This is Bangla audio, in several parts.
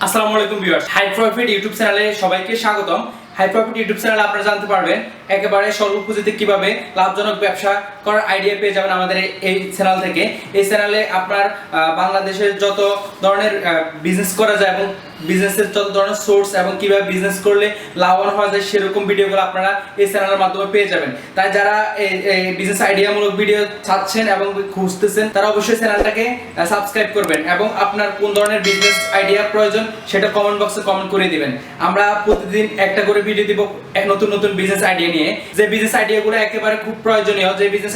আসসালামু আলাইকুম ভিউয়ার্স, হাই প্রফিট ইউটিউব চ্যানেলে সবাইকে স্বাগতম। হাই প্রফিট ইউটিউব চ্যানেলে আপনারা জানতে পারবেন একেবারে স্বল্প পুঁজিতে কিভাবে লাভজনক ব্যবসা করার আইডিয়া পেয়ে যাবেন আমাদের এই চ্যানেল থেকে। এই চ্যানেলে আপনার বাংলাদেশের যত ধরনের বিজনেস করা যায় এবং বিজনেসের যত ধরনের সোর্স এবং কিভাবে বিজনেস করলে লাভবান হওয়া যায় সেরকম ভিডিওগুলো আপনারা এই চ্যানেলের মাধ্যমে পেয়ে যাবেন। তাই যারা এই বিজনেস আইডিয়ামূলক ভিডিও চাচ্ছেন এবং খুঁজতেছেন তারা অবশ্যই চ্যানেলটাকে সাবস্ক্রাইব করবেন এবং আপনার কোন ধরনের বিজনেস আইডিয়া প্রয়োজন সেটা কমেন্ট বক্সে কমেন্ট করে দিবেন। আমরা প্রতিদিন একটা করে ভিডিও দিব নতুন নতুন বিজনেস আইডিয়া নিয়ে, যে বিজনেস আইডিয়াগুলো একেবারে খুব প্রয়োজনীয়, যে বিজনেস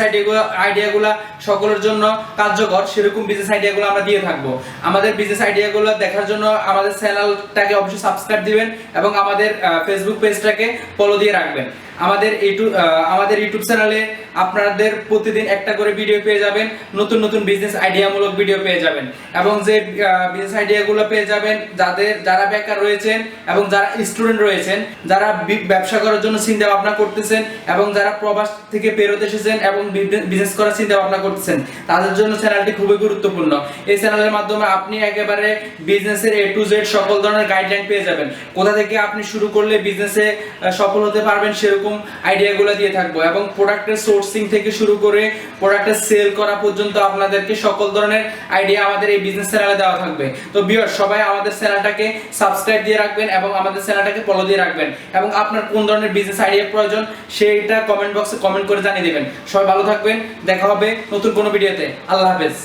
আইডিয়াগুলো সকলের জন্য কার্যকর, সেরকম বিজনেস আইডিয়াগুলো আমরা দিয়ে থাকবো। আমাদের বিজনেস আইডিয়াগুলো দেখার জন্য আমাদের চ্যানেলটাকে অবশ্যই সাবস্ক্রাইব দিবেন এবং আমাদের ফেসবুক পেজটাকে ফলো দিয়ে রাখবেন। আমাদের ইউটিউব চ্যানেলে আপনাদের প্রতিদিন একটা করে ভিডিও পেয়ে যাবেন, নতুন নতুন বিজনেস আইডিয়ামূলক ভিডিও পেয়ে যাবেন এবং যে বিজনেস আইডিয়াগুলো পেয়ে যাবেন যারা বেকার রয়েছেন এবং যারা স্টুডেন্ট রয়েছেন, যারা ব্যবসা করার জন্য চিন্তা ভাবনা করতেছেন এবং যারা প্রবাস থেকে ফেরত এসেছেন এবং বিজনেস করার চিন্তা ভাবনা করতেছেন, তাদের জন্য চ্যানেলটি খুবই গুরুত্বপূর্ণ। এই চ্যানেলের মাধ্যমে আপনি একেবারে বিজনেসের A to Z সকল ধরনের গাইডলাইন পেয়ে যাবেন। কোথা থেকে আপনি শুরু করলে বিজনেসে সফল হতে পারবেন সেরকম আইডিয়াগুলো দিয়ে থাকবো এবং প্রোডাক্টের সোর্সিং থেকে শুরু করে প্রোডাক্টের সেল করা পর্যন্ত আপনাদেরকে সকল ধরনের আইডিয়া আমাদের এই বিজনেস চ্যানেলে দেওয়া থাকবে। তো ভিউয়ার্স, সবাই আমাদের চ্যানেলটাকে সাবস্ক্রাইব দিয়ে রাখবেন এবং আমাদের চ্যানেলটাকে ফলো দিয়ে রাখবেন এবং আপনার কোন ধরনের বিজনেস আইডিয়া প্রয়োজন সেইটা কমেন্ট বক্সে কমেন্ট করে জানিয়ে দিবেন। সবাই ভালো থাকবেন, দেখা হবে নতুন কোনো ভিডিওতে। আল্লাহ হাফেজ।